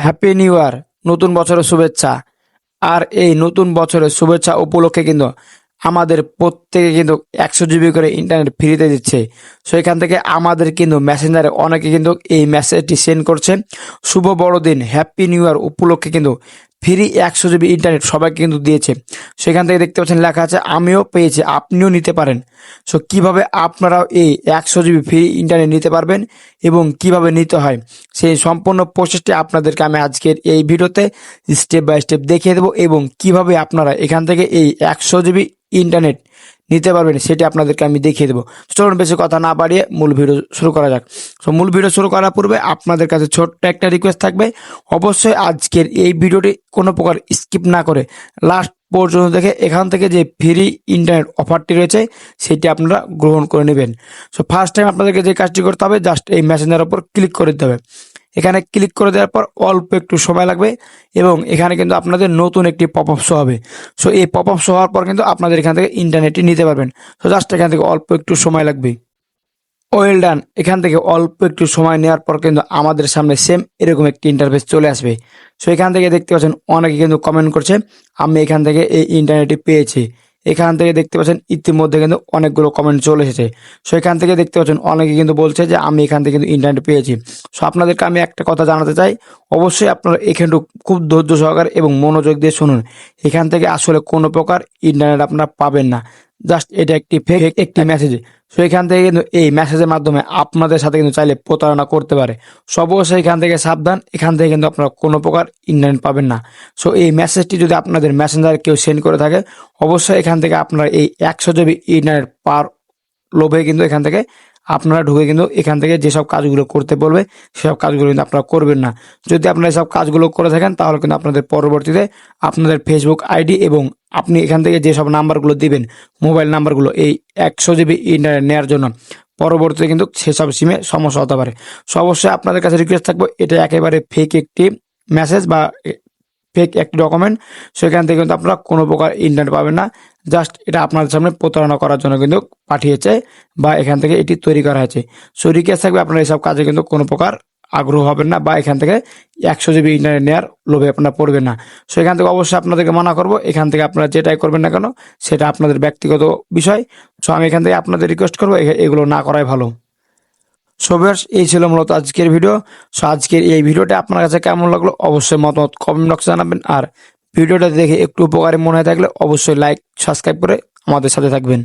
Happy new year, নতুন বছরের শুভেচ্ছা। আর এই নতুন বছরের শুভেচ্ছা উপলক্ষে কিন্তু আমাদের প্রত্যেকে কিন্তু 100 জিবি করে ইন্টারনেট ফ্রিতে দিচ্ছে। সো এখান থেকে আমাদের কিন্তু মেসেঞ্জারে অনেকে কিন্তু এই মেসেজটি সেন্ড করছে। শুভ বড়দিন, হ্যাপি নিউ ইয়ার উপলক্ষে কিন্তু ফ্রি 100 জিবি ইন্টারনেট সবাইকে কিন্তু দিয়েছে। সেখান থেকে দেখতে পাচ্ছেন লেখা আছে আমিও পেয়েছি, আপনিও নিতে পারেন। সো কিভাবে আপনারাও এই 100 জিবি ফ্রি ইন্টারনেট নিতে পারবেন এবং কিভাবে নিতে হয় সেই সম্পূর্ণ প্রসেসটি আপনাদেরকে আমি আজকের এই ভিডিওতে স্টেপ বাই স্টেপ দেখিয়ে দেবো, এবং কিভাবে আপনারা এখান থেকে এই 100 জিবি ইন্টারনেট নিতে পারবেন সেটি আপনাদেরকে আমি দেখিয়ে দেবো। চলুন বেশি কথা না বাড়িয়ে মূল ভিডিও শুরু করা যাক। সো মূল ভিডিও শুরু করার পূর্বে আপনাদের কাছে ছোট্ট একটা রিকোয়েস্ট থাকবে, অবশ্যই আজকের এই ভিডিওটি কোনো প্রকার স্কিপ না করে লাস্ট পর্যন্ত দেখে এখান থেকে যে ফ্রি ইন্টারনেট অফারটি রয়েছে সেটি আপনারা গ্রহণ করে নেবেন। সো ফার্স্ট টাইম আপনাদেরকে যে কাজটি করতে হবে, জাস্ট এই মেসেঞ্জারের উপর ক্লিক করে দিতে হবে। এখানে ক্লিক করে দেওয়ার পর অল্প একটু সময় লাগবে এবং এখানে কিন্তু আপনাদের নতুন একটি পপ আপ শো হবে। সো এই পপ আপ শো হওয়ার পর কিন্তু আপনাদের এখান থেকে ইন্টারনেটটি নিতে পারবেন। সো জাস্ট এখান থেকে অল্প একটু সময় লাগবে। Well done. এখান থেকে অল্প একটু সময় নেওয়ার পর কিন্তু আমাদের সামনে সেম এরকম একটি ইন্টারফেস চলে আসবে। সো এখান থেকে দেখতে পাচ্ছেন অনেকে কিন্তু কমেন্ট করছে আমি এখান থেকে এই ইন্টারনেটটি পেয়েছি। এখান থেকে দেখতে পাচ্ছেন ইতিমধ্যে কিন্তু অনেকগুলো কমেন্ট চলে এসেছে। সো এখান থেকে দেখতে পাচ্ছেন অনেকে কিন্তু বলছে যে আমি এখান থেকে কিন্তু ইন্টারনেট পেয়েছি। সো আপনাদেরকে আমি একটা কথা জানাতে চাই, অবশ্যই আপনারা এখানটু খুব ধৈর্য সহকারে এবং মনোযোগ দিয়ে শুনুন। এখান থেকে আসলে কোনো প্রকার ইন্টারনেট আপনারা পাবেন না, জাস্ট এটা একটি ফেক একটি মেসেজ। সো এখান থেকে কিন্তু এই মেসেজের মাধ্যমে আপনাদের সাথে কিন্তু চাইলে প্রতারণা করতে পারে। সো অবশ্যই এখান থেকে সাবধান, এখান থেকে কিন্তু আপনারা কোনো প্রকার ইন্টারনেট পাবেন না। সো এই মেসেজটি যদি আপনাদের মেসেঞ্জারে কেউ সেন্ড করে থাকে, অবশ্যই এখান থেকে আপনারা এই 100 জিবি ইন্টারনেট পার লোভে কিন্তু এখান থেকে আপনারা ঢুকে কিন্তু এখান থেকে যেসব কাজগুলো করতে বলবে সেসব কাজগুলো কিন্তু আপনারা করবেন না। যদি আপনারা এসব কাজগুলো করে থাকেন তাহলে কিন্তু আপনাদের পরবর্তীতে আপনাদের ফেসবুক আইডি এবং আপনি এখান থেকে যেসব নাম্বারগুলো দিবেন, মোবাইল নাম্বারগুলো এই 100 জিবি ইন্টারনেট নেওয়ার জন্য, পরবর্তীতে কিন্তু সেসব সিমে সমস্যা হতে পারে। সো অবশ্যই আপনাদের কাছে রিকোয়েস্ট থাকবে, এটা একেবারে ফেক একটি মেসেজ বা ফেক একটি ডকুমেন্ট। সেখান থেকে কিন্তু আপনারা কোনো প্রকার ইন্টারনেট পাবেন না। জাস্ট এটা আপনাদের সামনে প্রতারণা করার জন্য কিন্তু পাঠিয়েছে বা এখান থেকে এটি তৈরি করা হয়েছে। সো রিকোয়েস্ট থাকবে আপনারা এসব কাজে কিন্তু কোনো প্রকার আগ্রহ হবেন না বা এখান থেকে 100 জিবি ইন্টারনেট নেওয়ার লোভে আপনারা পড়বেন না। সো এখান থেকে অবশ্যই আপনাদেরকে মানা করবো, এখান থেকে আপনারা যেটাই করবেন না কেন সেটা আপনাদের ব্যক্তিগত বিষয়। সো আমি এখান থেকে আপনাদের রিকোয়েস্ট করবো এগুলো না করাই ভালো। সো ভিউয়ার্স, এই ছিল মূলত আজকের ভিডিও। সো আজকের এই ভিডিওটা আপনার কাছে কেমন লাগলো অবশ্যই মতামত কমেন্ট বক্সে জানাবেন। আর ভিডিওটা দেখে একটু উপকারী মনে হয়ে থাকলে অবশ্যই লাইক সাবস্ক্রাইব করে আমাদের সাথে থাকবেন।